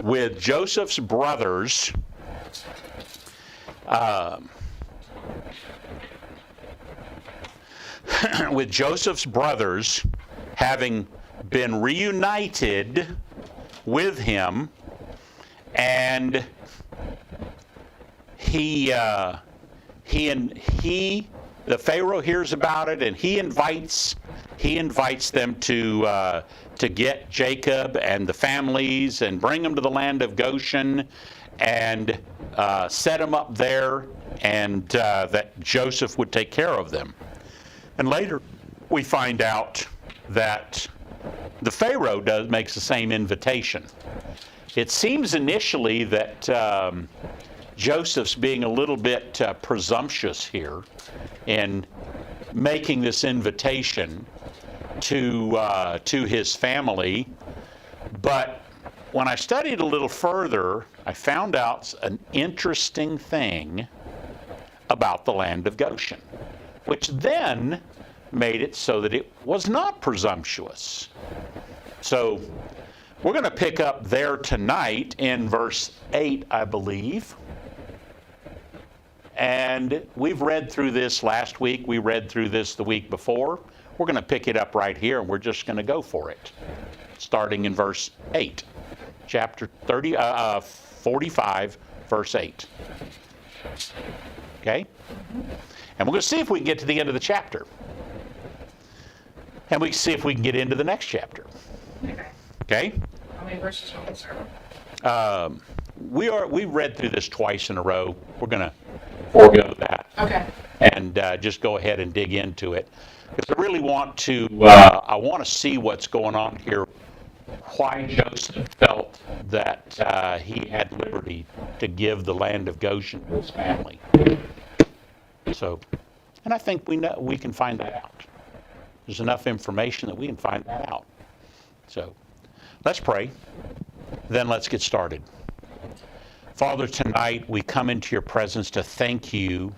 with Joseph's brothers with Joseph's brothers having been reunited with him, and the Pharaoh hears about it, and he invites them to get Jacob and the families and bring them to the land of Goshen and set them up there, and that Joseph would take care of them. And later we find out that the Pharaoh makes the same invitation. It seems initially that Joseph's being a little bit presumptuous here in making this invitation to his family, but when I studied a little further, I found out an interesting thing about the land of Goshen, which then made it so that it was not presumptuous. So we're going to pick up there tonight in verse 8, I believe. And we've read through this last week. We read through this the week before. We're going to pick it up right here, and we're just going to go for it, starting in verse 8. Chapter 45, verse 8. Okay? And we're going to see if we can get to the end of the chapter. And we can see if we can get into the next chapter. Okay? How many verses will we start? We read through this twice in a row. We're going to forego that. Okay. And just go ahead and dig into it. Because I really want to, I want to see what's going on here. Why Joseph felt that he had liberty to give the land of Goshen to his family. So, and I think we can find that out. There's enough information that we can find that out. So, let's pray. Then let's get started. Father, tonight we come into your presence to thank you.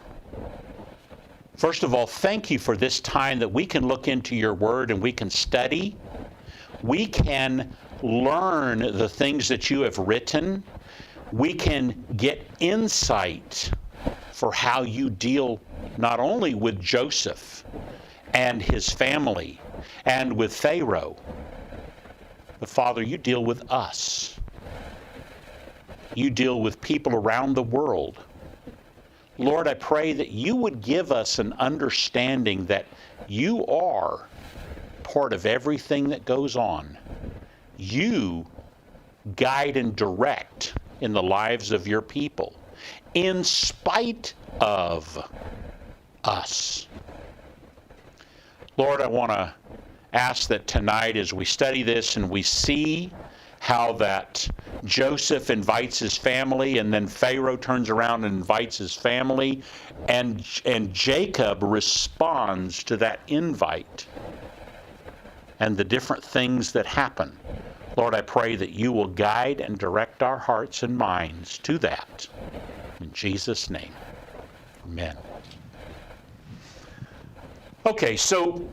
First of all, thank you for this time that we can look into your word and we can study. We can learn the things that you have written. We can get insight for how you deal not only with Joseph and his family and with Pharaoh, but Father, you deal with us. You deal with people around the world. Lord, I pray that you would give us an understanding that you are part of everything that goes on. You guide and direct in the lives of your people, in spite of us. Lord, I want to ask that tonight as we study this and we see how that Joseph invites his family, and then Pharaoh turns around and invites his family, and Jacob responds to that invite and the different things that happen. Lord, I pray that you will guide and direct our hearts and minds to that. In Jesus' name, amen. Okay, so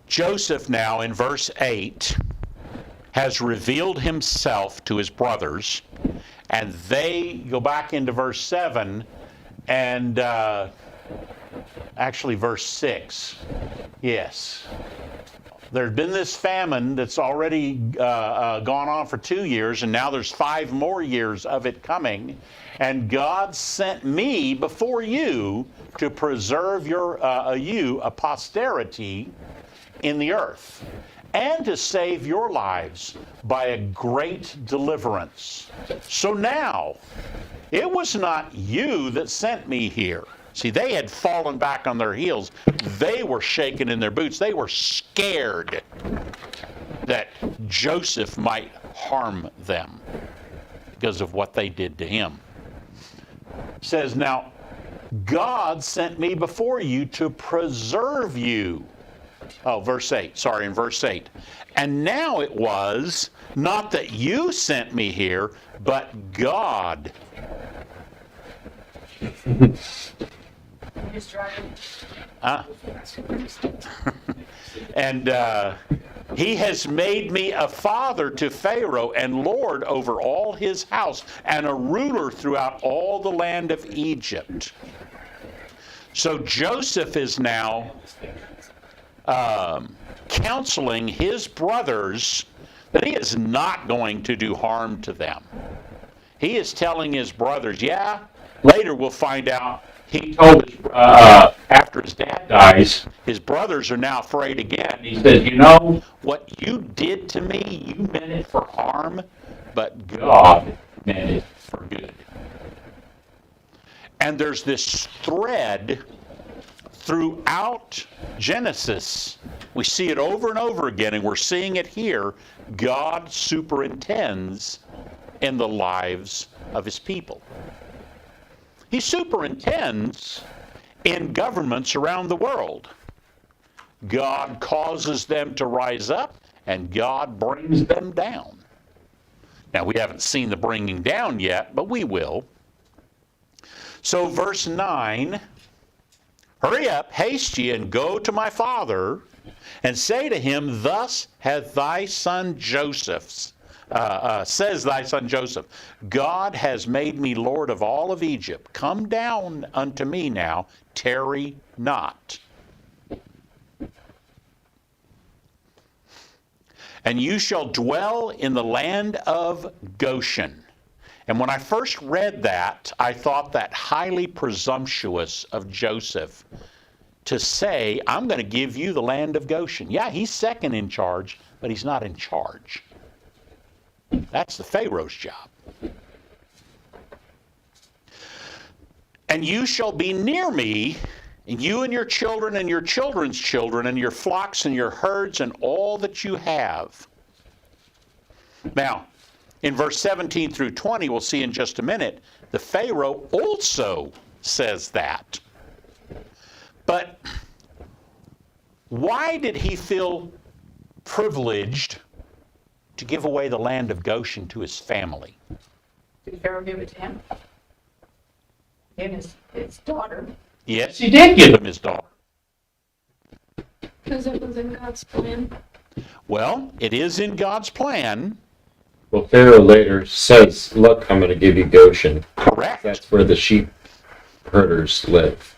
Joseph now in verse 8 has revealed himself to his brothers, and they go back into verse 7 and actually verse 6. Yes. There's been this famine that's already gone on for 2 years, and now there's 5 more years of it coming. And God sent me before you to preserve you a posterity in the earth, and to save your lives by a great deliverance. So now, it was not you that sent me here. See, they had fallen back on their heels. They were shaking in their boots. They were scared that Joseph might harm them because of what they did to him. It says, now, God sent me before you to preserve you. Oh, verse 8. Sorry, in verse 8. And now it was not that you sent me here, but God. And he has made me a father to Pharaoh and lord over all his house and a ruler throughout all the land of Egypt. So Joseph is now counseling his brothers that he is not going to do harm to them. He is telling his brothers, yeah, later we'll find out. He told after his dad dies, his brothers are now afraid again. He says, you know, what you did to me, you meant it for harm, but God meant it for good. And there's this thread throughout Genesis. We see it over and over again, and we're seeing it here. God superintends in the lives of his people. He superintends in governments around the world. God causes them to rise up, and God brings them down. Now, we haven't seen the bringing down yet, but we will. So, verse 9, hurry up, haste ye, and go to my father, and say to him, thus hath thy son Joseph, says thy son Joseph, God has made me Lord of all of Egypt. Come down unto me now, tarry not. And you shall dwell in the land of Goshen. And when I first read that, I thought that highly presumptuous of Joseph to say, I'm going to give you the land of Goshen. Yeah, he's second in charge, but he's not in charge. That's the Pharaoh's job. And you shall be near me, and you and your children and your children's children and your flocks and your herds and all that you have. Now, in verse 17 through 20, we'll see in just a minute, the Pharaoh also says that. But why did he feel privileged to give away the land of Goshen to his family? Did Pharaoh give it to him? And his daughter. Yes, he did give him his daughter. Because it was in God's plan. Well, it is in God's plan. Well, Pharaoh later says, look, I'm going to give you Goshen. Correct. That's where the sheep herders live.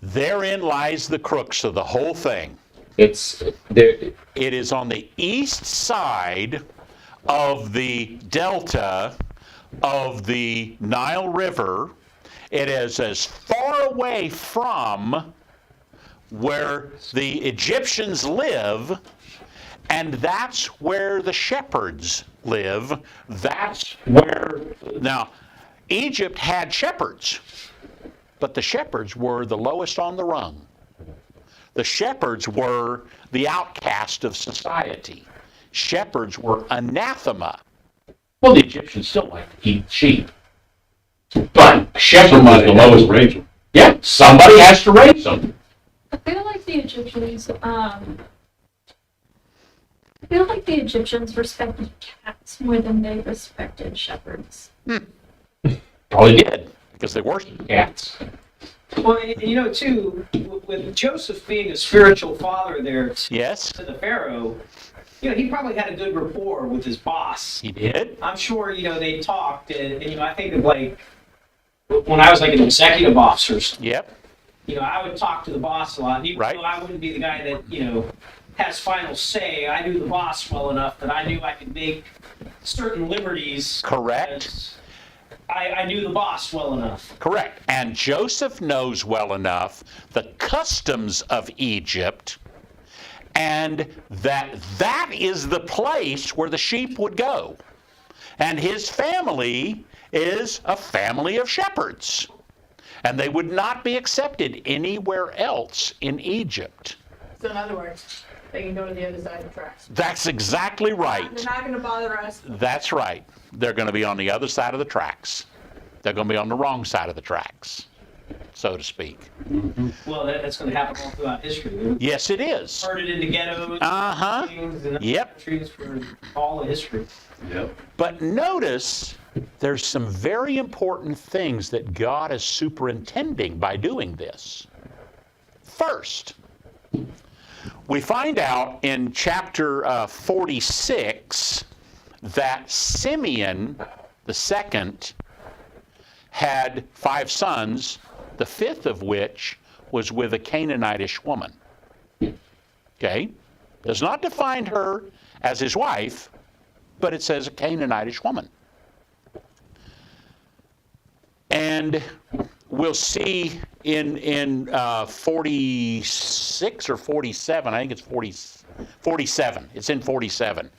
Therein lies the crux of the whole thing. It's there. It is on the east side of the delta of the Nile River. It is as far away from where the Egyptians live, and that's where the shepherds live. That's where, now, Egypt had shepherds, but the shepherds were the lowest on the rung. The shepherds were the outcast of society. Shepherds were anathema. Well, the Egyptians still like to eat sheep. But a shepherd was the lowest raise them. Yeah, somebody has to raise them. I feel like the Egyptians respected cats more than they respected shepherds. Probably did, because they worshipped cats. Well, you know, too, with Joseph being a spiritual father there Yes, to the Pharaoh, you know, he probably had a good rapport with his boss. he did. I'm sure, you know, they talked, and you know, I think of like, when I was like an executive officer, Yep, you know, I would talk to the boss a lot. Even Right. though I wouldn't be the guy that, you know, has final say, I knew the boss well enough that I knew I could make certain liberties. correct. because I knew the boss well enough. Correct. And Joseph knows well enough the customs of Egypt, and that is the place where the sheep would go. And his family is a family of shepherds. And they would not be accepted anywhere else in Egypt. So in other words, they can go to the other side of the tracks. That's exactly right. They're not going to bother us. That's right. They're going to be on the other side of the tracks. They're going to be on the wrong side of the tracks, so to speak. Well, that's going to happen all throughout history. Yes, it is. Herded into ghettos, Uh-huh. things, and Yep. countries for all of history. But notice there's some very important things that God is superintending by doing this. First, We find out in chapter 46 that Simeon the second had 5 sons, the 5th of which was with a Canaanitish woman. Okay? Does not define her as his wife, but it says a Canaanitish woman. And we'll see in 46 or 47, I think it's 47. It's in 47.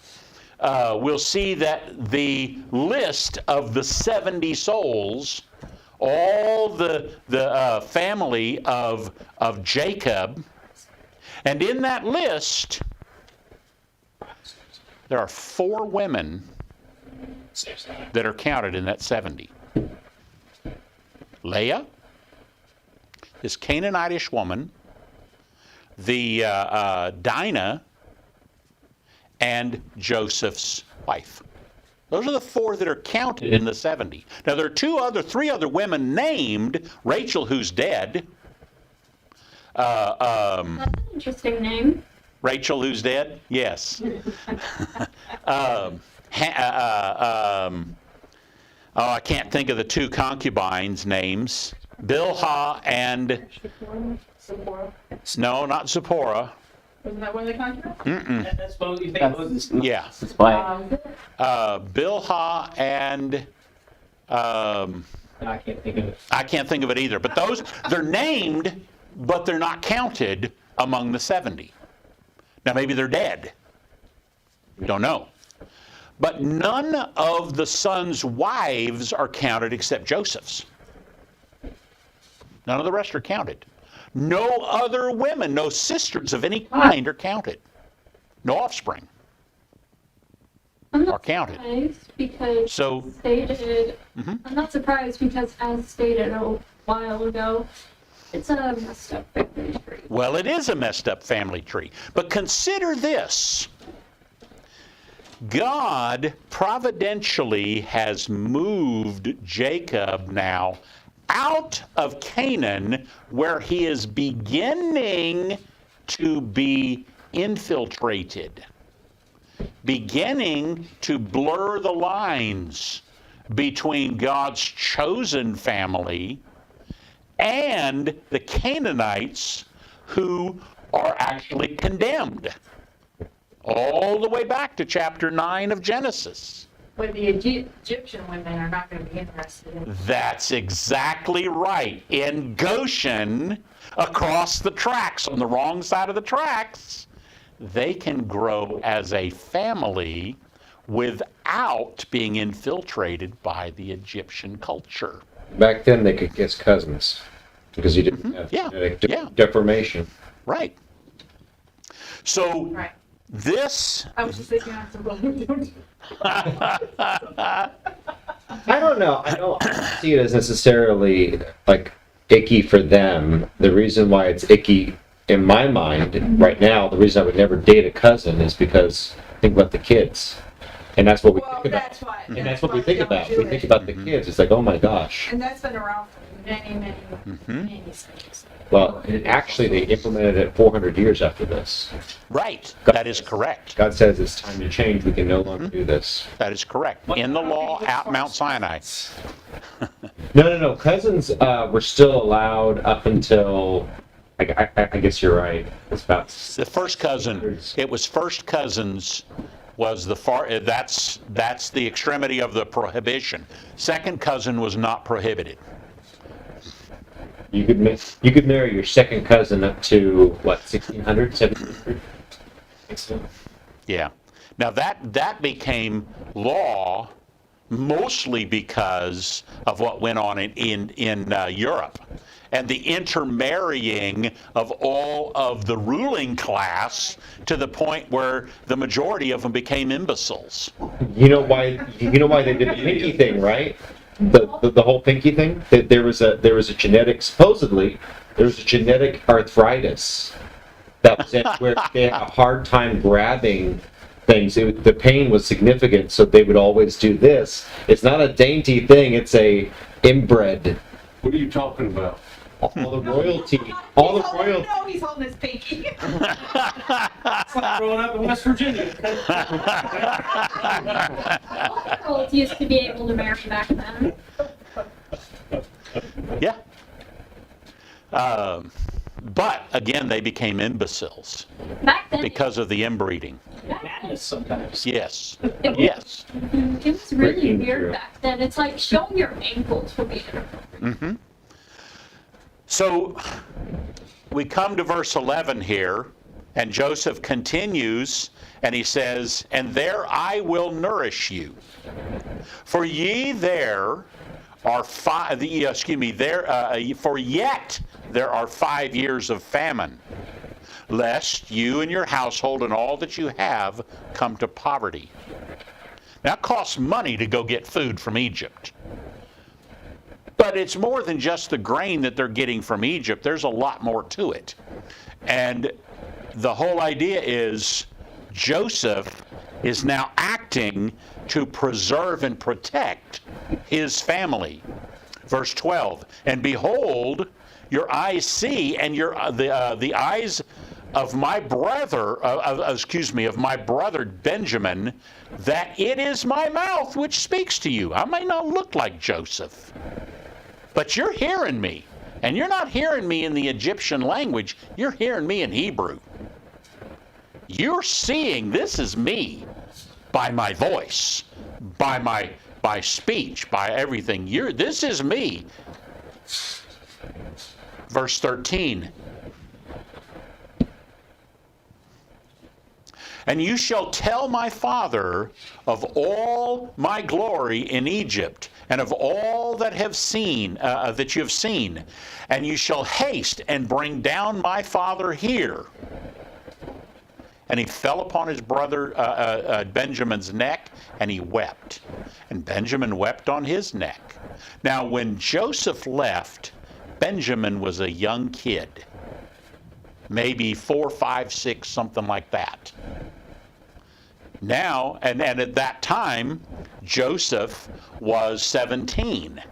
We'll see that the list of the 70 souls, all the family of Jacob, and in that list, there are 4 women that are counted in that 70. Leah, this Canaanitish woman, the Dinah, and Joseph's wife. Those are the 4 that are counted in the 70. Now there are 3 other women named: Rachel, who's dead. That's an interesting name. Rachel, who's dead? Yes. I can't think of the 2 concubines' names. Bilhah and... Zipporah. No, not Zipporah. Wasn't that one of the concubines? That's both, you think Moses? Yeah. Bilhah and... I can't think of it. I can't think of it either. But those, they're named, but they're not counted among the 70. Now maybe they're dead. We don't know. But none of the sons' wives are counted except Joseph's. None of the rest are counted. No other women, no sisters of any kind are counted. No offspring I'm are not counted. surprised because So, stated. Mhm. I'm not surprised because, as stated a while ago, it's a messed up family tree. well, it is a messed up family tree. But consider this. God providentially has moved Jacob now out of Canaan, where he is beginning to be infiltrated, beginning to blur the lines between God's chosen family and the Canaanites, who are actually condemned. All the way back to chapter 9 of Genesis. But the Egyptian women are not going to be interested in. That's exactly right. In Goshen, across the tracks, on the wrong side of the tracks, they can grow as a family without being infiltrated by the Egyptian culture. Back then, they could kiss cousins because you didn't have Yeah, genetic yeah. deformation. Right. So Right. this... I was just thinking on some. I don't know. I don't see it as necessarily like icky for them. The reason why it's icky in my mind right now, the reason I would never date a cousin is because think about the kids. And that's what we Well, think about. that's why. And that's what we think about. We think about the kids. It's like, oh my gosh. And that's been around for many centuries. Well, actually, they implemented it 400 years after this. Right. That is correct. God says it's time to change. We can no longer do this. That is correct. In the law at Mount Sinai. No. Cousins were still allowed up until, I guess you're right. It's about The first cousin, it was first cousins was the that's the extremity of the prohibition. Second cousin was not prohibited. You could marry your second cousin up to what, 1600, 1700? Yeah. Now that became law mostly because of what went on in Europe and the intermarrying of all of the ruling class to the point where the majority of them became imbeciles. You know why they did the pinky thing, right? The whole pinky thing. There was a genetic, supposedly there was a genetic arthritis that was it, where they had a hard time grabbing things. The pain was significant, so they would always do this. It's not a dainty thing. It's a inbred. What are you talking about? all the royalty, all the royalty. No, he's holding his pinky. It's like growing up in West Virginia. All the girls used to be able to marry back then. Yeah. But again, they became imbeciles Back then, because of the inbreeding. Madness sometimes. Yes. it, Yes. it was really Freaking weird true. back then. It's like showing your ankles would be inappropriate. So we come to verse 11 here, and Joseph continues, and he says, "And there I will nourish you. For ye there are for yet there are 5 years of famine, lest you and your household and all that you have come to poverty." Now, it costs money to go get food from Egypt. But it's more than just the grain that they're getting from Egypt. There's a lot more to it. And the whole idea is Joseph is now acting to preserve and protect his family. Verse 12, "And behold, your eyes see, and the eyes of my brother, of my brother Benjamin, that it is my mouth which speaks to you." I may not look like Joseph, but you're hearing me. And you're not hearing me in the Egyptian language, you're hearing me in Hebrew. You're seeing this is me by my voice, by speech, by everything. This is me. Verse 13. "And you shall tell my father of all my glory in Egypt, and of all that that you have seen, and you shall haste and bring down my father here." And he fell upon his brother Benjamin's neck, and he wept. And Benjamin wept on his neck. Now, when Joseph left, Benjamin was a young kid, maybe 4, 5, 6, something like that. Now, and at that time, Joseph was 17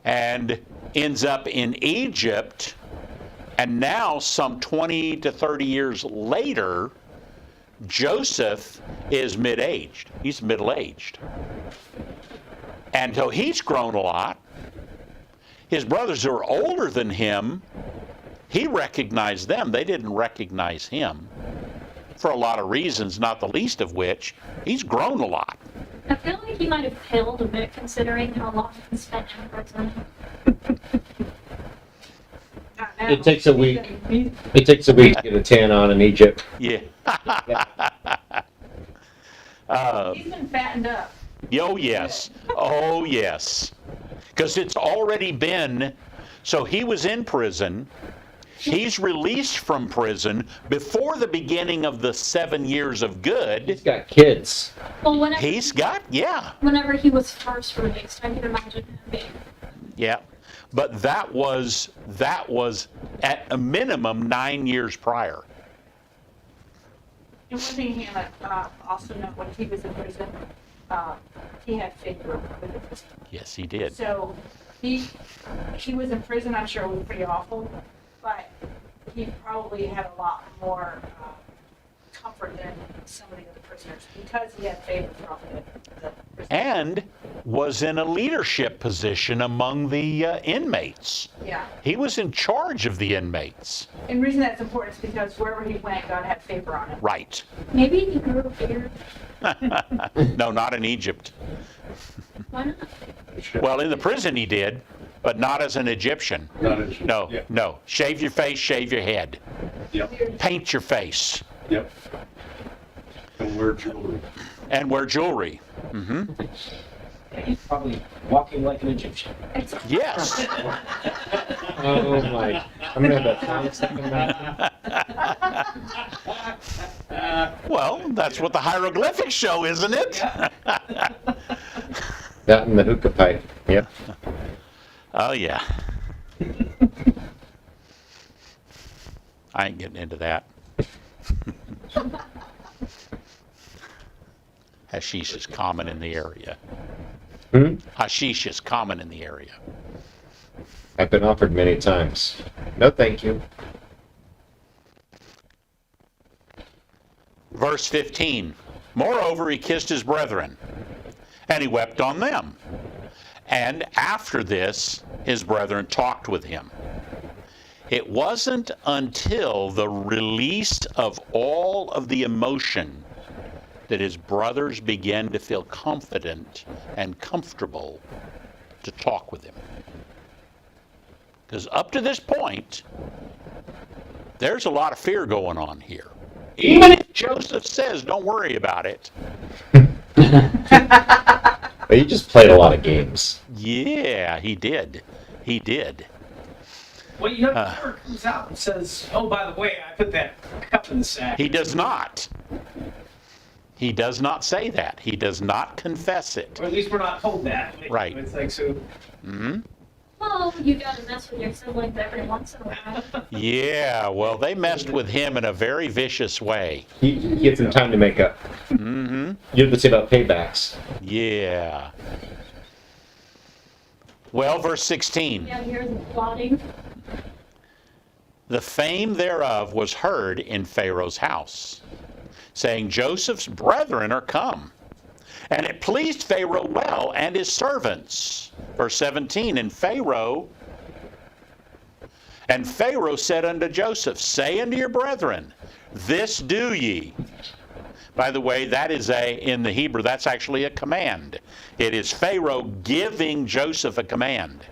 and ends up in Egypt. And now, some 20 to 30 years later, Joseph is mid-aged. He's middle-aged. And so he's grown a lot. His brothers who are older than him, he recognized them. They didn't recognize him for a lot of reasons, not the least of which, he's grown a lot. I feel like he might have paled a bit considering how long he spent in prison. It takes a week. It takes a week to get a tan on in Egypt. Yeah. He's been fattened up. Oh, yes. Oh, yes. Because it's already been, so he was in prison. He's released from prison before the beginning of the 7 years of good. He's got kids. Well, whenever he was first released, I can imagine him being. Yeah. But that was at a minimum 9 years prior. And one thing he also know when he was in prison, he had favor with the prison. Yes, he did. So he was in prison. I'm sure it was pretty awful, but he probably had a lot more comfort than some of the other prisoners because he had favor from the prisoners. And was in a leadership position among the inmates. Yeah. He was in charge of the inmates. And the reason that's important is because wherever he went, God had favor on him. Right. Maybe he grew a beard. No, not in Egypt. Why not? Well, in the prison he did, but not as an Egyptian. No, Yeah. no. Shave your face, shave your head. Yep. Paint your face. Yep. And wear jewelry. And wear jewelry. He's probably walking like an Egyptian. Yes. Oh my! I'm gonna have that sound second back. Well, that's what the hieroglyphics show, isn't it? That and the hookah pipe. Yep. Oh, yeah. I ain't getting into that. Hashish is common in the area. Hmm? Hashish is common in the area. I've been offered many times. No, thank you. Verse 15. Moreover, he kissed his brethren, and he wept on them. And after this, his brethren talked with him. It wasn't until the release of all of the emotion that his brothers began to feel confident and comfortable to talk with him. Because up to this point, there's a lot of fear going on here. Even if Joseph says, don't worry about it. But he just played a lot of games. Yeah, he did. He did. Well, he never comes out and says, oh, by the way, I put that cup in the sack. He does not. He does not say that. He does not confess it. Or at least we're not told that. Right. It's like, so, Well, you gotta mess with your siblings every once in a while. Yeah, well, they messed with him in a very vicious way. He gives him time to make up. Mm-hmm. You have to say about paybacks. Yeah. Well, verse 16. Yeah, here's the plotting. The fame thereof was heard in Pharaoh's house, saying, Joseph's brethren are come. And it pleased Pharaoh well and his servants. Verse 17, and Pharaoh said unto Joseph, say unto your brethren, this do ye. By the way, that is in the Hebrew, that's actually a command. It is Pharaoh giving Joseph a command.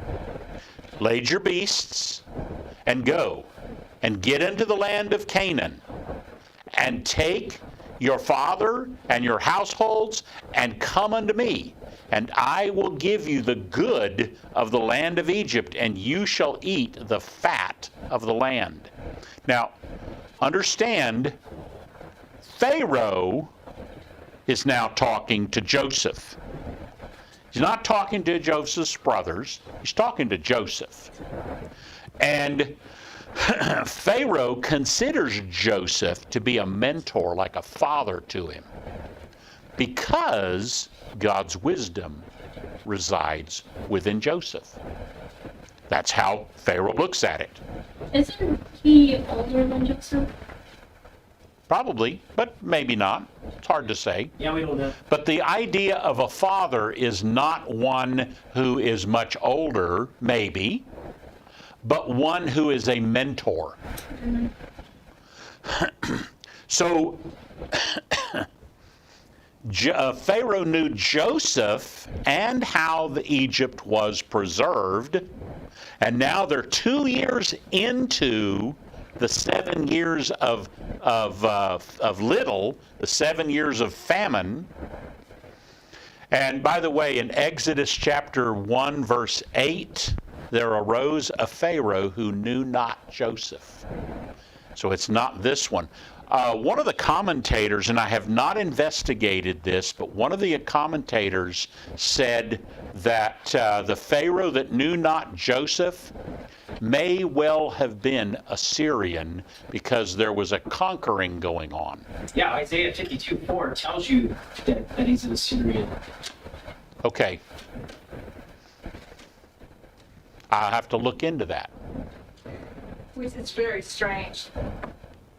Lade your beasts and go and get into the land of Canaan and take your father and your households and come unto me, and I will give you the good of the land of Egypt, and you shall eat the fat of the land. Now, understand, Pharaoh is now talking to Joseph. He's not talking to Joseph's brothers. He's talking to Joseph. And Pharaoh considers Joseph to be a mentor, like a father to him, because God's wisdom resides within Joseph. That's how Pharaoh looks at it. Isn't he older than Joseph? Probably, but maybe not. It's hard to say. yeah, we don't know. But the idea of a father is not one who is much older, maybe, but one who is a mentor. So Pharaoh knew Joseph and how the Egypt was preserved, and now they're 2 years into the 7 years of little, the 7 years of famine. And by the way, in Exodus chapter 1, verse 8, there arose a Pharaoh who knew not Joseph. So it's not this one. One of the commentators, and I have not investigated this, but one of the commentators said that the Pharaoh that knew not Joseph may well have been Assyrian, because there was a conquering going on. Yeah, Isaiah 52:4 tells you that he's an Assyrian. Okay. I'll have to look into that. Which is very strange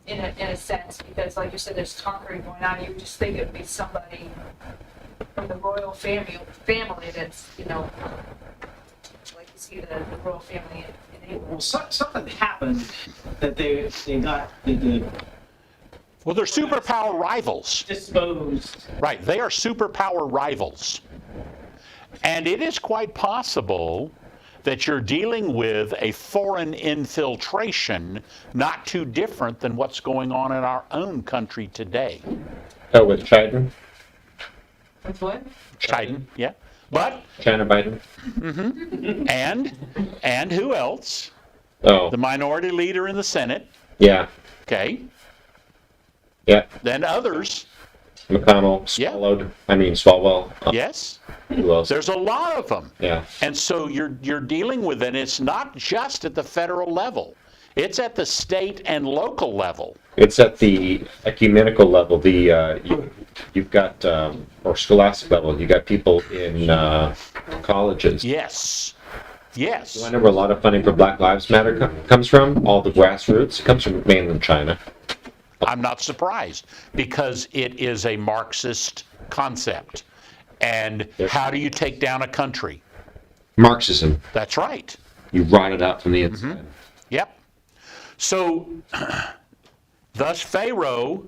in a sense, because like you said, there's conquering going on. You would just think it would be somebody from the royal family that's, like you see the royal family in England. Well, something happened that they got the Well, they're superpower rivals. disposed. Right, they are superpower rivals. And it is quite possible that you're dealing with a foreign infiltration not too different than what's going on in our own country today. Oh, with China? With what? China, yeah. But, China Biden? and who else? Oh, The minority leader in the Senate, yeah. okay? Yeah. Then others, McConnell, Yeah. Swalwell. yes? Who else? There's a lot of them. Yeah. And so you're dealing with it. It's not just at the federal level. It's at the state and local level. It's at the ecumenical level. You've got, or scholastic level. You got people in colleges. Yes. Yes. You wonder where a lot of funding for Black Lives Matter comes from? All the grassroots. It comes from mainland China. I'm not surprised because it is a Marxist concept. And how do you take down a country? Marxism. That's right. You rot it out from the inside. Yep. So, thus Pharaoh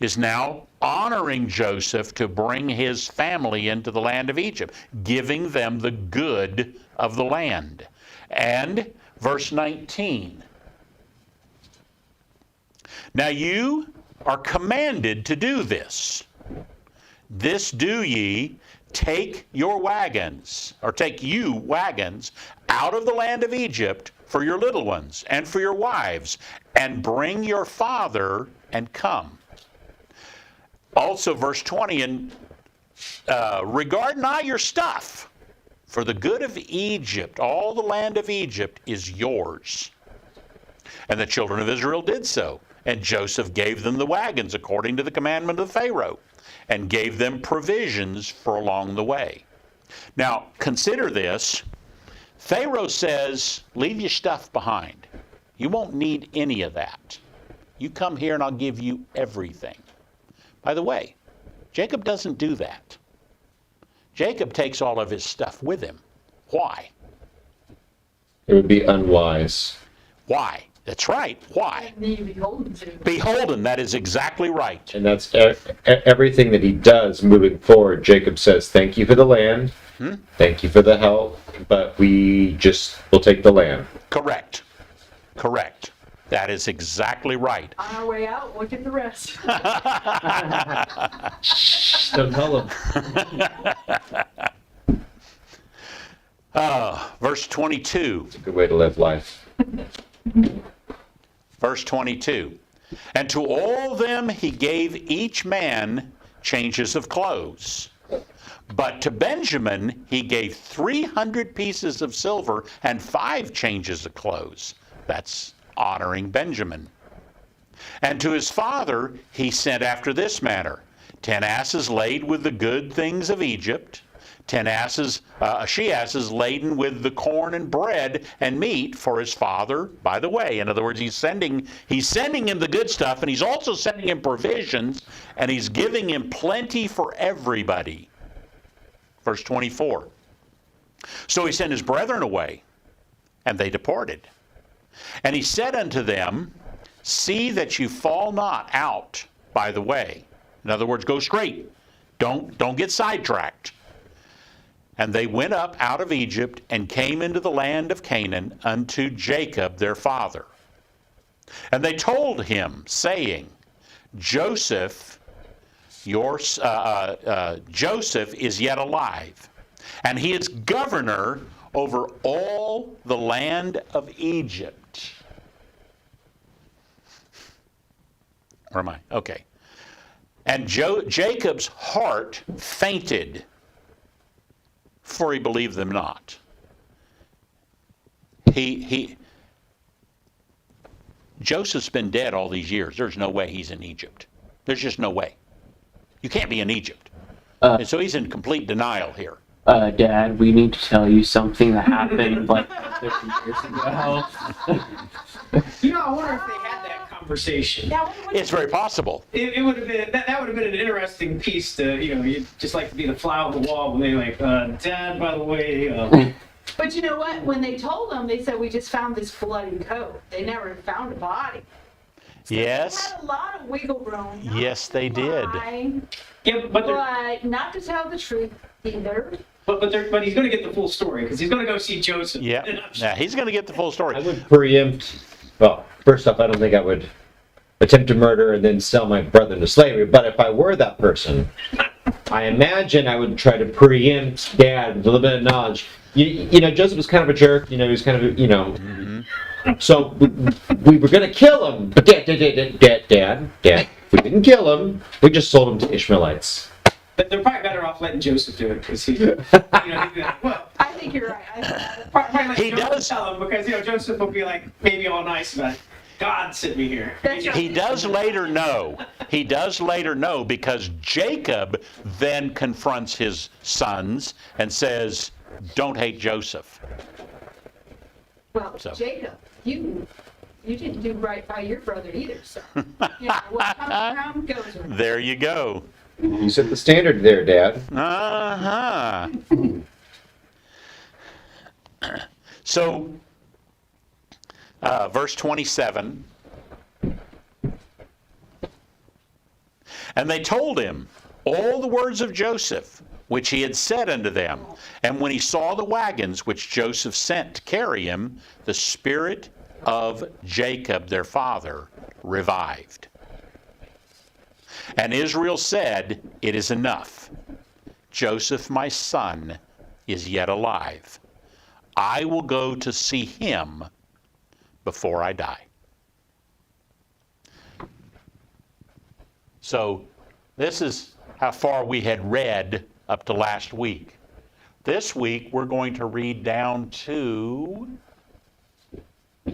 is now honoring Joseph to bring his family into the land of Egypt, giving them the good of the land. And verse 19. Now you are commanded to do this. This do ye, take your wagons, or take you wagons, out of the land of Egypt for your little ones and for your wives, and bring your father and come. Also, verse 20, and regard not your stuff, for the good of Egypt, all the land of Egypt, is yours. And the children of Israel did so. And Joseph gave them the wagons according to the commandment of Pharaoh, and gave them provisions for along the way. Now, consider this. Pharaoh says, leave your stuff behind. You won't need any of that. You come here and I'll give you everything. By the way, Jacob doesn't do that. Jacob takes all of his stuff with him. Why? It would be unwise. Why? That's right. Why? Be beholden to. Beholden, that is exactly right. And that's everything that he does moving forward. Jacob says, thank you for the land. Thank you for the help. But we'll take the land. Correct. Correct. That is exactly right. On our way out, look at the rest. Don't tell him. Verse 22. It's a good way to live life. Verse 22. And to all them he gave each man changes of clothes. But to Benjamin he gave 300 pieces of silver and 5 changes of clothes. That's honoring Benjamin. And to his father he sent after this manner: 10 asses laden with the good things of Egypt, 10 she-asses laden with the corn and bread and meat for his father. By the way, in other words, he's sending him the good stuff, and he's also sending him provisions, and he's giving him plenty for everybody. Verse 24. So he sent his brethren away, and they departed. And he said unto them, see that you fall not out by the way. In other words, go straight. Don't get sidetracked. And they went up out of Egypt and came into the land of Canaan unto Jacob their father. And they told him, saying, Joseph is yet alive, and he is governor over all the land of Egypt. Where am I? Okay. And Jacob's heart fainted, for he believed them not. Joseph's been dead all these years. There's no way he's in Egypt. There's just no way. You can't be in Egypt. And so he's in complete denial here. Dad, we need to tell you something that happened like 50 years ago. You know, I wonder if they had that conversation. Now, It's very possible. It would have been that would have been an interesting piece to, you'd just like to be the fly on the wall when they like, Dad, by the way. but you know what? When they told them, they said, we just found this bloody coat. They never found a body. So Yes. they had a lot of wiggle room. Not Yes, to they did. lie, Yeah, but not to tell the truth either. but he's going to get the full story because he's going to go see Joseph. Yeah. Now, he's going to get the full story. I would preempt. Well, first off, I don't think I would attempt to murder and then sell my brother into slavery. But if I were that person, I imagine I would try to preempt Dad with a little bit of knowledge. You know, Joseph was kind of a jerk. You know, he was kind of, So we were going to kill him. But Dad, we didn't kill him. We just sold him to Ishmaelites. But they're probably better off letting Joseph do it because he'd be like, well, I think you're right. probably let He Joseph does. tell him because Joseph will be like maybe all nice about it. God sent me here. That's right. He does later know. He does later know because Jacob then confronts his sons and says, don't hate Joseph. Well, So. Jacob, you didn't do right by your brother either, so. What comes around goes around. There you go. You set the standard there, Dad. Uh-huh. So, verse 27. And they told him all the words of Joseph, which he had said unto them. And when he saw the wagons which Joseph sent to carry him, the spirit of Jacob their father revived. And Israel said, It is enough. Joseph my son is yet alive. I will go to see him before I die. So this is how far we had read up to last week. This week we're going to read down to,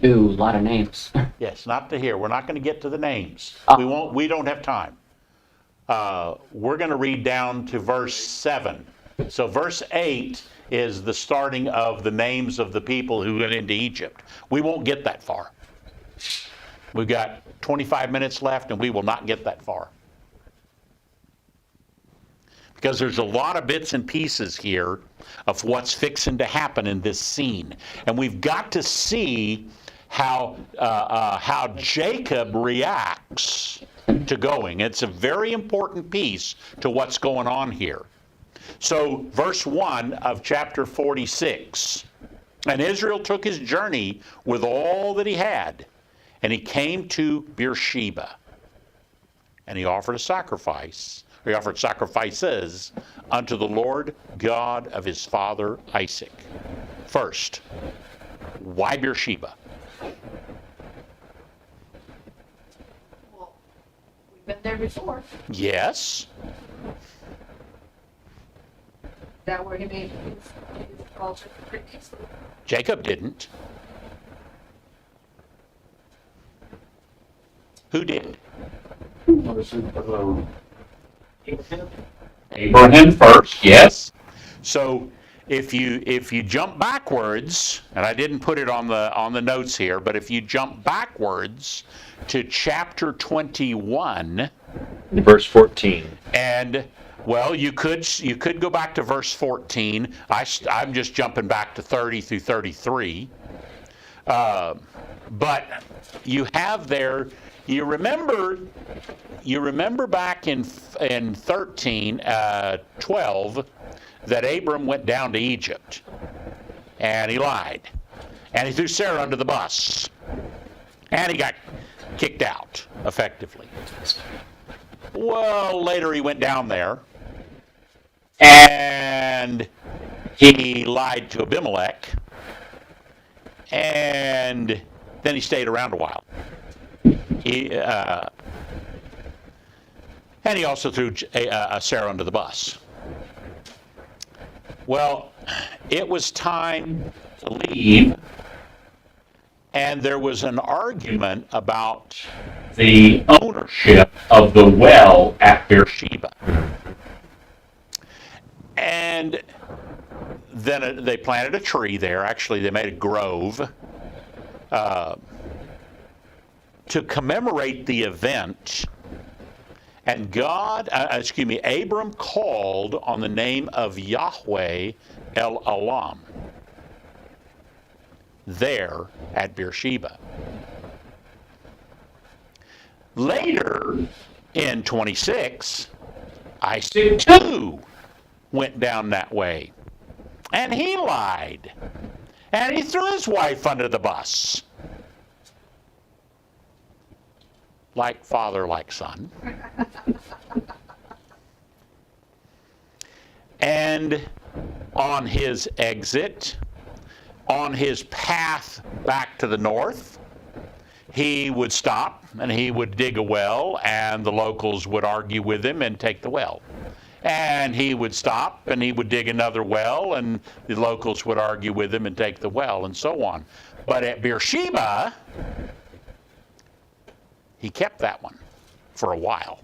Ooh, a lot of names. yes, not to here. We're not going to get to the names. Oh. We don't have time. We're going to read down to verse 7. So verse 8 is the starting of the names of the people who went into Egypt. We won't get that far. We've got 25 minutes left and we will not get that far. Because there's a lot of bits and pieces here of what's fixing to happen in this scene. And we've got to see how Jacob reacts to going. It's a very important piece to what's going on here. So verse 1 of chapter 46. And Israel took his journey with all that he had, and he came to Beersheba. And he offered a sacrifice. He offered sacrifices unto the Lord God of his father Isaac. First, why Beersheba? Well, we've been there before. Yes. Is that where he made his altar previously? Jacob didn't. Who did? Abraham first, yes. So if you jump backwards, and I didn't put it on the notes here, but if you jump backwards to chapter 21, Verse 14. and well, you could go back to verse 14. I'm just jumping back to 30 through 33. But you have there. You remember back in 12 that Abram went down to Egypt, and he lied, and he threw Sarah under the bus, and he got kicked out effectively. Well, later he went down there, and he lied to Abimelech, and then he stayed around a while. And he also threw Sarah under the bus. Well, it was time to leave, and there was an argument about the ownership of the well at Beersheba. And then they planted a tree there. Actually, they made a grove to commemorate the event. And Abram called on the name of Yahweh El Olam there at Beersheba. Later, in 26, Isaac too went down that way. And he lied. And he threw his wife under the bus. Like father, like son. And on his exit, on his path back to the north, he would stop and he would dig a well, and the locals would argue with him and take the well. And he would stop and he would dig another well, and the locals would argue with him and take the well, and so on. But at Beersheba, he kept that one for a while.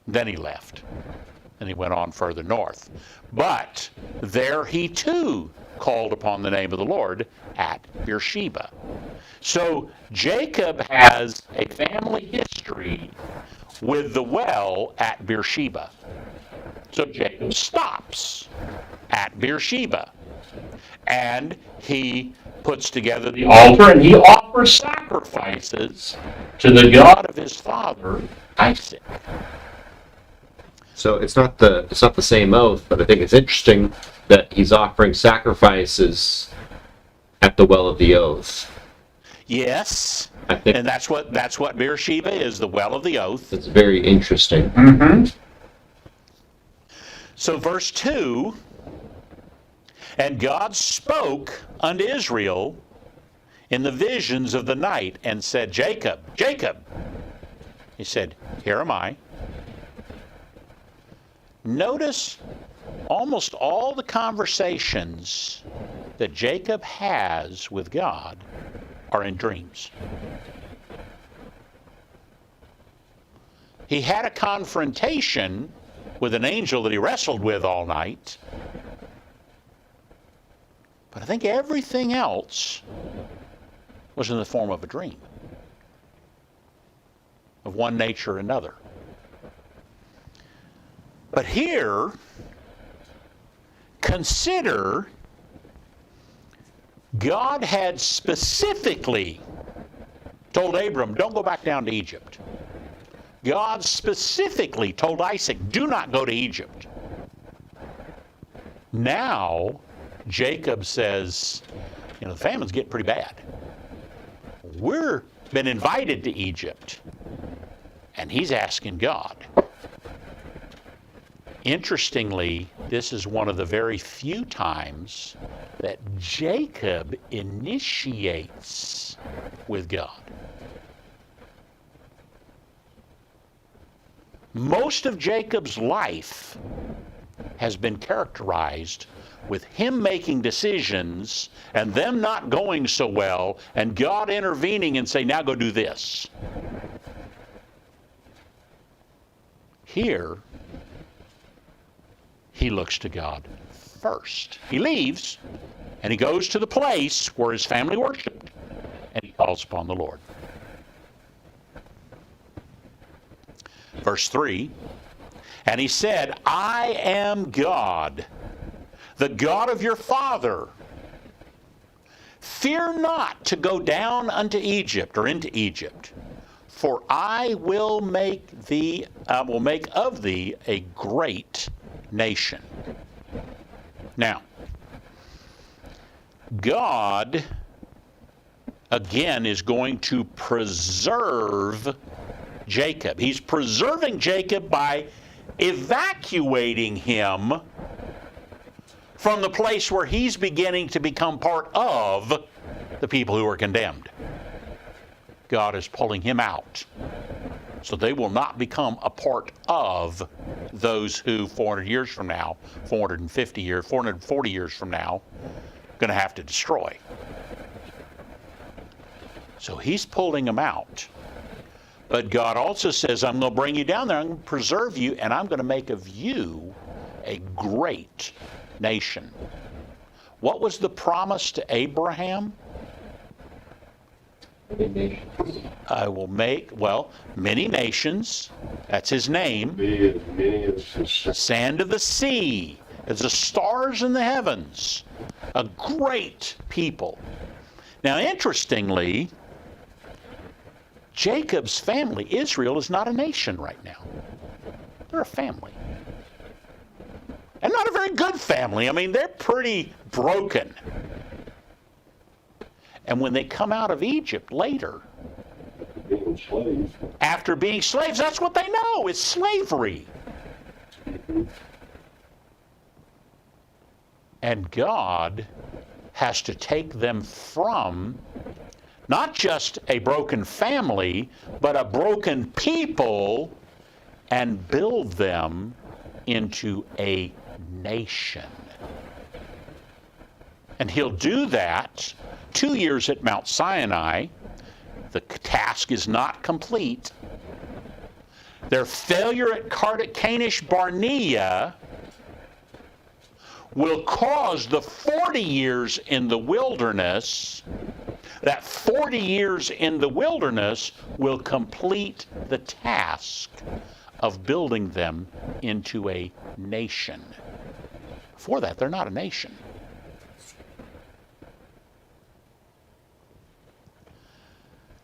Then he left. And he went on further north. But there he too called upon the name of the Lord at Beersheba. So Jacob has a family history with the well at Beersheba. So Jacob stops at Beersheba. And he puts together the altar and he offers sacrifices to the God of his father, Isaac. So it's not the same oath, but I think it's interesting that he's offering sacrifices at the well of the oath. Yes, I think and that's what Beersheba is, the well of the oath. that's very interesting. So verse 2, and God spoke unto Israel in the visions of the night and said, Jacob, Jacob. He said, here am I. Notice almost all the conversations that Jacob has with God are in dreams. He had a confrontation with an angel that he wrestled with all night. But I think everything else was in the form of a dream of one nature or another. But here, consider God had specifically told Abram, don't go back down to Egypt. God specifically told Isaac, do not go to Egypt. Now, Jacob says, the famine's getting pretty bad. We've been invited to Egypt. And he's asking God. Interestingly, this is one of the very few times that Jacob initiates with God. Most of Jacob's life has been characterized with him making decisions and them not going so well, and God intervening and saying, now go do this. Here, he looks to God first. He leaves, and he goes to the place where his family worshiped, and he calls upon the Lord. Verse 3, and he said, I am God, the God of your father. Fear not to go down unto Egypt, or into Egypt, for I will make of thee a great nation. Now, God, again, is going to preserve Jacob. He's preserving Jacob by evacuating him from the place where he's beginning to become part of the people who are condemned. God is pulling him out. So they will not become a part of those who 400 years from now, 440 years from now, going to have to destroy. So he's pulling them out. But God also says, I'm going to bring you down there, I'm going to preserve you, and I'm going to make of you a great nation. What was the promise to Abraham? I will make, many nations. That's his name. Sand of the sea, as the stars in the heavens. A great people. Now, interestingly, Jacob's family, Israel, is not a nation right now. They're a family. And not a very good family. I mean, they're pretty broken. And when they come out of Egypt later, after being slaves, that's what they know. It's slavery. And God has to take them from not just a broken family, but a broken people, and build them into a nation. And he'll do that 2 years at Mount Sinai. The task is not complete. their failure at Kadesh Barnea will cause the 40 years in the wilderness, that 40 years in the wilderness will complete the task of building them into a nation. Before that, they're not a nation.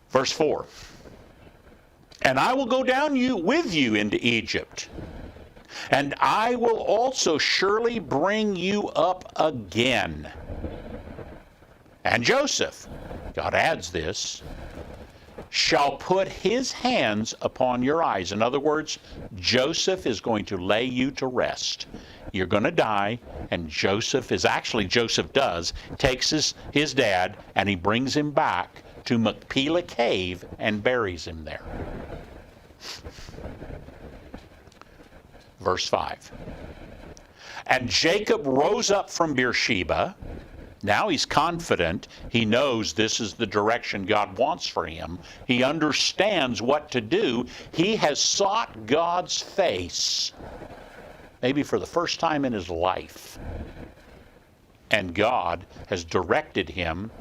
Verse 4. And I will go down with you into Egypt, and I will also surely bring you up again. And Joseph, God adds this, shall put his hands upon your eyes. In other words, Joseph is going to lay you to rest. You're going to die, and Joseph takes his dad, and he brings him back to Machpelah Cave and buries him there. Verse 5. And Jacob rose up from Beersheba. Now he's confident. He knows this is the direction God wants for him. He understands what to do. He has sought God's face, maybe for the first time in his life. And God has directed him.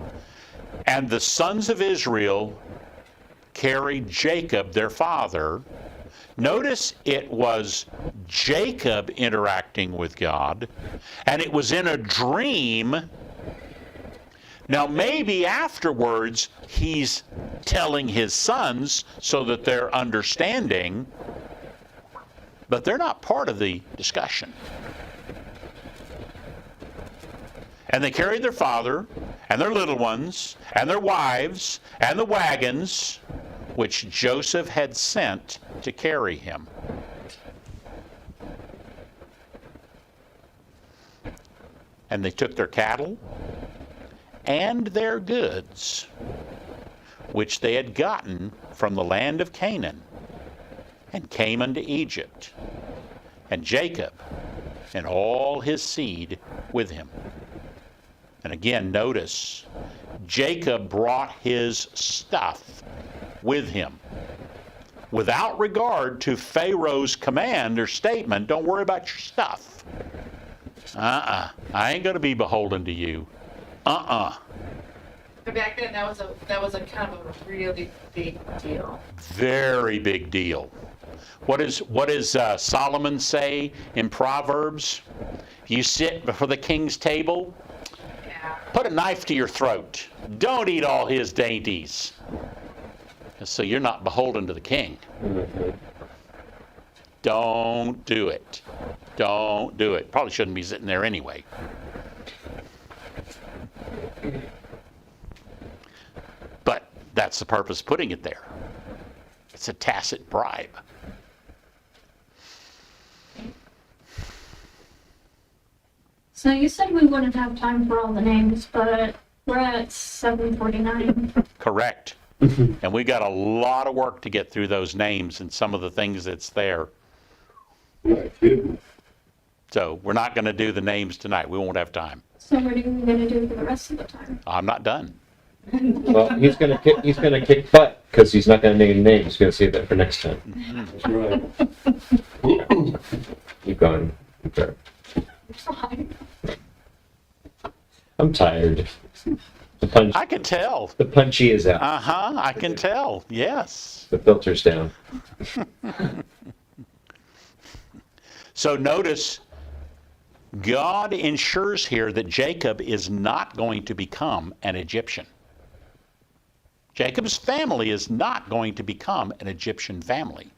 And the sons of Israel carried Jacob, their father. Notice it was Jacob interacting with God, and it was in a dream. Now, maybe afterwards he's telling his sons so that they're understanding, but they're not part of the discussion. And they carried their father and their little ones and their wives and the wagons which Joseph had sent to carry him. And they took their cattle and their goods, which they had gotten from the land of Canaan, and came unto Egypt, and Jacob and all his seed with him. And again, notice, Jacob brought his stuff with him, without regard to Pharaoh's command or statement, don't worry about your stuff. I ain't going to be beholden to you. But back then, that was a kind of a really big deal. Very big deal. What does Solomon say in Proverbs? You sit before the king's table, put a knife to your throat. Don't eat all his dainties. So you're not beholden to the king. Don't do it. Don't do it. Probably shouldn't be sitting there anyway. But that's the purpose of putting it there. It's a tacit bribe. So you said we wouldn't have time for all the names, but we're at 7:49. Correct. And we got a lot of work to get through those names and some of the things that's there. So we're not going to do the names tonight. We won't have time. So what are you going to do for the rest of the time? I'm not done. Well, he's gonna kick butt because he's not gonna name names. He's gonna save that for next time. That's right. Keep going. Okay. Fine. I'm tired. The punch. I can tell. The punchy is out. I can tell. Yes. The filter's down. So notice, God ensures here that Jacob is not going to become an Egyptian. Jacob's family is not going to become an Egyptian family.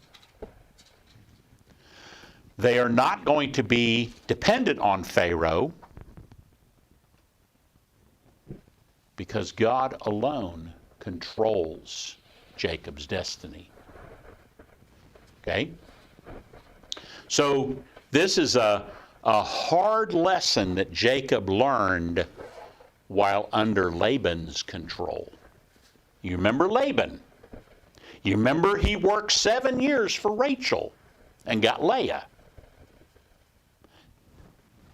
They are not going to be dependent on Pharaoh, because God alone controls Jacob's destiny. Okay? So this is a hard lesson that Jacob learned while under Laban's control. You remember Laban. You remember he worked 7 years for Rachel and got Leah.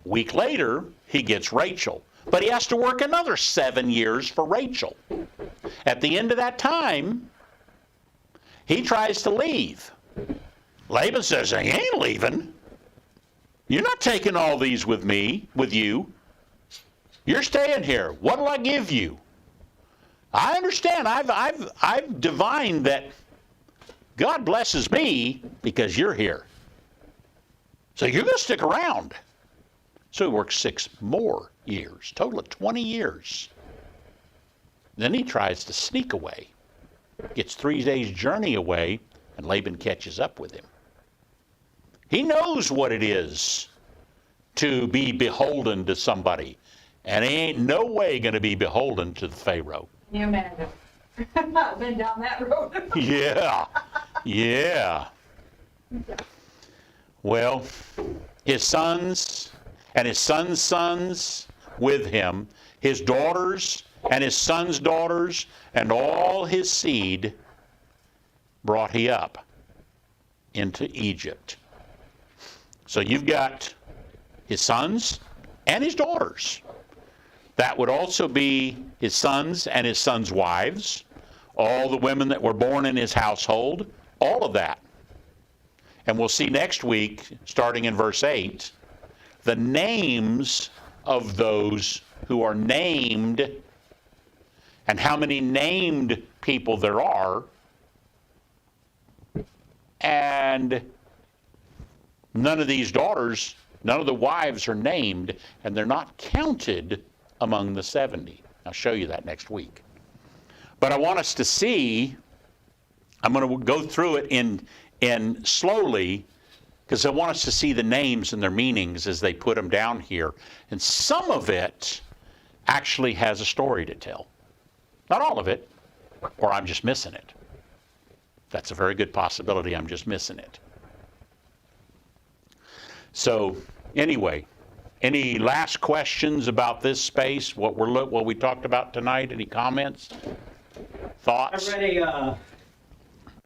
A week later, he gets Rachel. But he has to work another 7 years for Rachel. At the end of that time, he tries to leave. Laban says, I ain't leaving. You're not taking all these with you. You're staying here. What'll I give you? I understand. I've divined that God blesses me because you're here. So you're going to stick around. So he works 6 more years, total of 20 years. Then he tries to sneak away, gets 3 days' journey away, and Laban catches up with him. He knows what it is to be beholden to somebody, and he ain't no way going to be beholden to the Pharaoh. Can you imagine? I've been down that road. Yeah, yeah. Well, his sons and his sons' sons with him, his daughters and his sons' daughters, and all his seed brought he up into Egypt. So you've got his sons and his daughters. That would also be his sons and his sons' wives, all the women that were born in his household, all of that. And we'll see next week, starting in verse 8, the names of those who are named and how many named people there are. And none of these daughters, none of the wives are named, and they're not counted among the 70. I'll show you that next week. But I want us to see, I'm going to go through it in slowly, because I want us to see the names and their meanings as they put them down here. And some of it actually has a story to tell. Not all of it, or I'm just missing it. That's a very good possibility. I'm just missing it. So anyway, any last questions about this space? What we talked about tonight? Any comments? Thoughts? I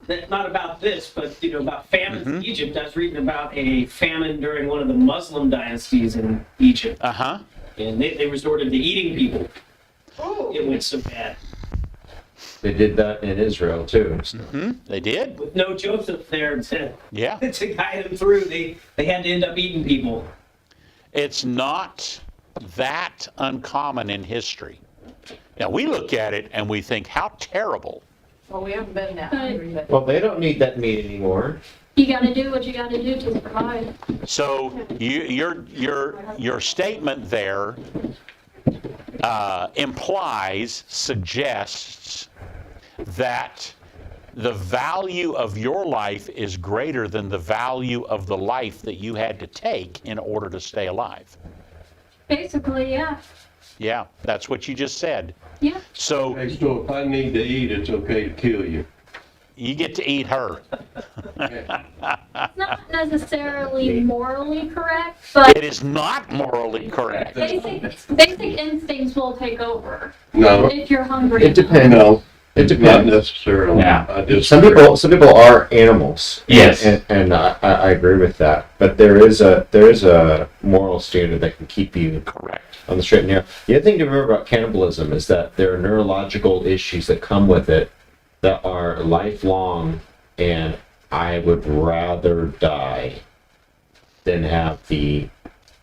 read not about this, but about famines in Egypt. I was reading about a famine during one of the Muslim dynasties in Egypt. Uh-huh. And they resorted to eating people. Oh. It went so bad. They did that in Israel too. So. They did. With no Joseph there to guide them through, they had to end up eating people. It's not that uncommon in history. Now, we look at it and we think, how terrible. Well, we haven't been that hungry, but Well, they don't need that meat anymore. You gotta do what you gotta do to survive. So your statement there suggests that the value of your life is greater than the value of the life that you had to take in order to stay alive. Basically, yeah. Yeah, that's what you just said. Yeah. So Okay, so if I need to eat, it's okay to kill you. you get to eat her. It's not necessarily morally correct, but It is not morally correct. basic instincts will take over No, if you're hungry. It depends. no, It not depends. necessarily. Yeah. I just Some people are animals. Yes. And I agree with that. But there is a moral standard that can keep you Correct. on the straight and narrow. The other thing to remember about cannibalism is that there are neurological issues that come with it that are lifelong, and I would rather die than have the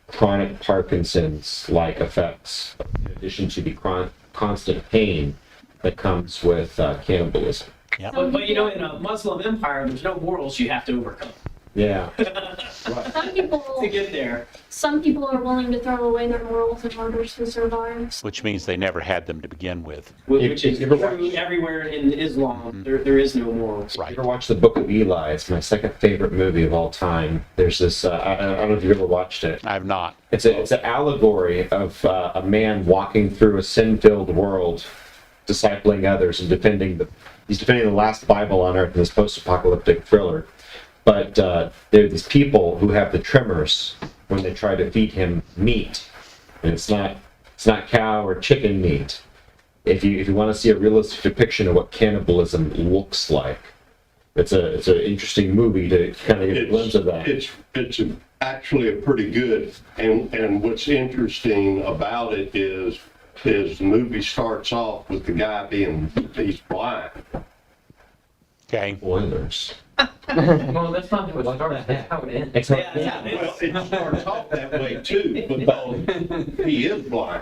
chronic Parkinson's-like effects, in addition to the constant pain that comes with cannibalism. Yep. But in a Muslim empire, there's no morals you have to overcome Yeah. Some people, to get there. some people are willing to throw away their morals in order to survive. Which means they never had them to begin with. Which is You ever true everywhere in Islam. There is no morals. Right. You ever watch The Book of Eli? It's my second favorite movie of all time. There's this, I don't know if you've ever watched it. I have not. It's an allegory of a man walking through a sin-filled world, discipling others and he's defending the last Bible on earth in this post-apocalyptic thriller. But there are these people who have the tremors when they try to feed him meat, and it's not cow or chicken meat. If you want to see a realistic depiction of what cannibalism looks like, it's an interesting movie to kind of get a glimpse of that. It's actually a pretty good, and what's interesting about it is the movie starts off with the guy he's blind. Okay. Spoilers. Well, that's not how it starts, that's how it ends. It's like, Yeah, yeah. Well, it starts off that way too, because he is blind.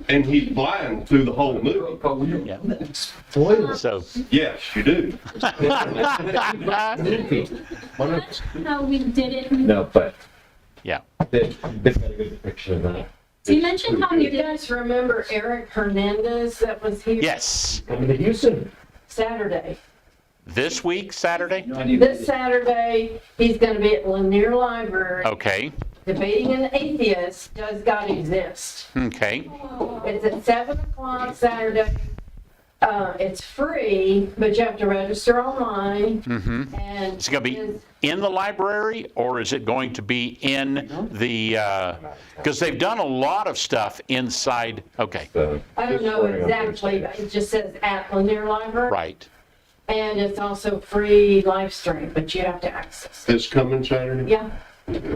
And he's blind through the whole movie. Yeah. spoilers. So, Yes, you do. How we did it. No, but yeah. they've got a good depiction of that. So you mentioned how you You did guys remember Eric Hernandez that was here Yes. Coming to Houston. Saturday? This week, Saturday? This Saturday, he's gonna be at Lanier Library Okay. debating an atheist, does God exist? Okay. It's at 7 o'clock Saturday. It's free, but you have to register online Mm-hmm. and. Is it going to be his- in the library, or is it going to be in the, because they've done a lot of stuff inside, okay, So, I don't know exactly, but it just says at Lanier Library. right. And it's also free live stream, but you have to access it. This coming Saturday? Yeah.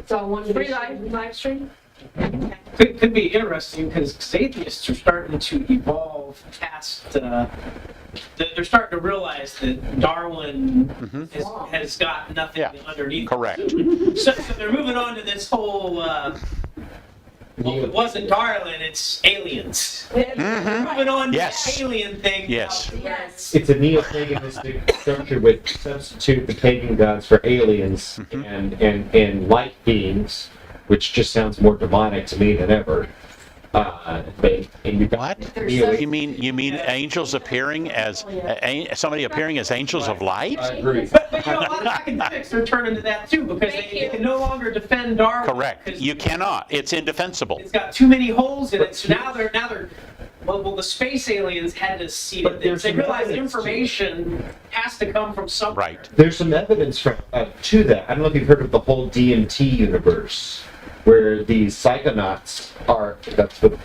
So I wanted to. Free live stream? Could be interesting because atheists are starting to evolve past. They're starting to realize that Darwin has got nothing Mm-hmm. Yeah. underneath. Correct. So they're moving on to this whole. Well, it wasn't Darwin, it's aliens. They're moving on to Yes. the alien thing. Yes. Yes. it's a neo-paganistic structure with substitute the pagan gods for aliens and light beings, which just sounds more demonic to me than ever. And you got What? neo- You mean angels appearing as, somebody appearing as angels of light? I agree. But you know, a lot of academics are turning to that too because they can no longer defend Darwin. Correct. 'cause You cannot. It's indefensible. It's got too many holes in it, so now they're well, the space aliens had to see But that there's they some realized the evidence to it. information has to come from somewhere. Right. There's some evidence to that. I don't know if you've heard of the whole DMT universe, where these psychonauts are, that's what,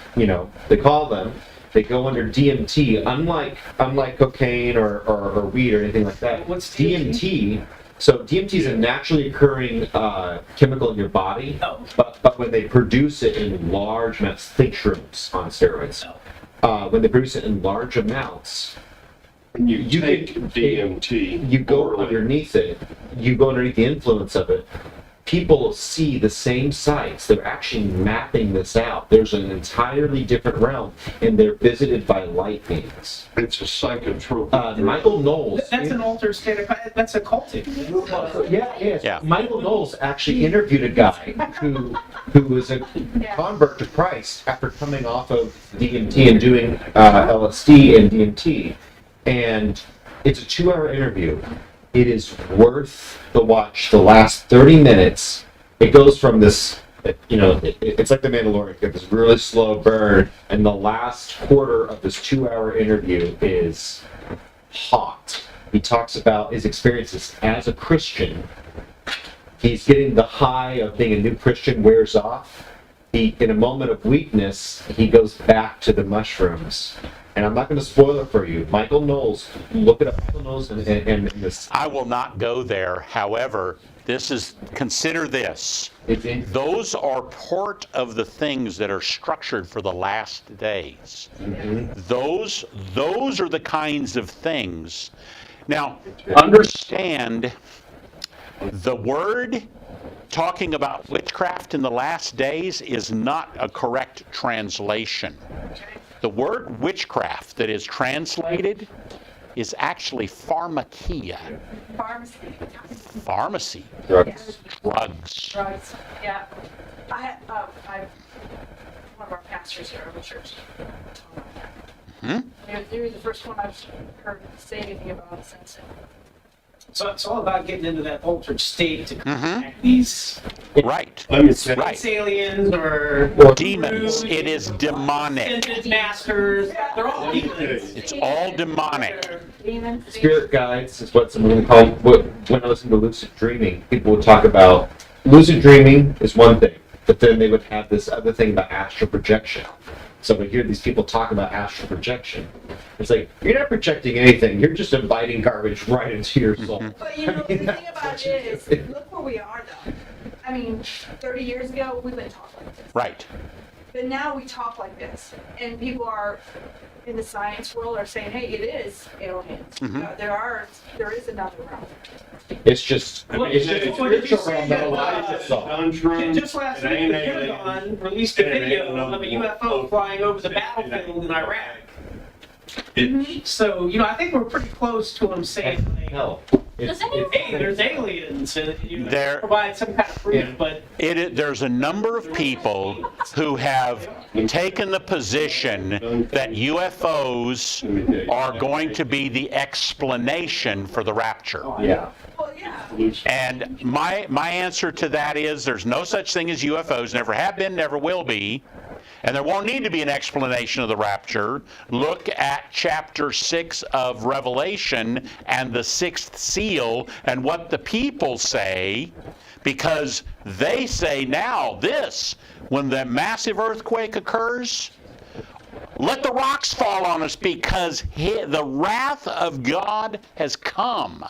they call them. They go under DMT, unlike cocaine or weed or anything like that. What's DMT? So DMT is a naturally occurring chemical in your body, Oh. but when they produce it in large amounts, think shrooms on steroids. When they produce it in large amounts, You take can- DMT. you go orally. underneath it, you go underneath the influence of it, people see the same sights. They're actually mapping this out. There's an entirely different realm, and they're visited by light beings. It's a psychotropic. Michael Knowles. That's an altered state of, that's occultic. Yeah. Michael Knowles actually interviewed a guy who was a convert to Christ after coming off of DMT and doing LSD and DMT. And it's a 2-hour interview. It is worth the watch. The last 30 minutes, it goes from this, it's like The Mandalorian. You get this really slow burn, and the last quarter of this 2-hour interview is hot. He talks about his experiences as a Christian. He's getting the high of being a new Christian wears off. In a moment of weakness, he goes back to the mushrooms. And I'm not going to spoil it for you. Michael Knowles, look it up. Michael Knowles and this. I will not go there. However, consider this. Those are part of the things that are structured for the last days. Those are the kinds of things. Now, understand the word talking about witchcraft in the last days is not a correct translation. The word witchcraft that is translated is actually pharmakia. Pharmacy. Pharmacy. Drugs. Drugs. Drugs. Yeah. I've one of our pastors here at our church. They were the first one I've heard say anything about since. So it's all about getting into that altered state to contact these Right. Let me say, Right. aliens or Demons. It is demonic. ascended masters. They're all demons. It's all demonic. Demons. Spirit guides is what someone would call. When I listen to lucid dreaming, people would talk about lucid dreaming is one thing, but then they would have this other thing about astral projection. So we hear these people talk about astral projection. It's like, you're not projecting anything. You're just inviting garbage right into your soul. But the thing about it is, look where we are though. I mean, 30 years ago, we wouldn't talk like this. Right. But now we talk like this, and people are in the science world are saying, "Hey, it is aliens. There is another realm." It's just, Well, it's just what did you spiritual realm say that that, allows us all. Just last week, the Pentagon released a video of a UFO flying over the battlefield in Iraq. So, I think we're pretty close to them saying, like, No. Does anyone- hey, there's aliens, and There- provide some kind of proof, but There's a number of people who have taken the position that UFOs are going to be the explanation for the rapture. Yeah. Well, yeah. And my answer to that is there's no such thing as UFOs, never have been, never will be. And there won't need to be an explanation of the rapture. Look at chapter 6 of Revelation and the sixth seal and what the people say, because they say now this, when the massive earthquake occurs, let the rocks fall on us because the wrath of God has come.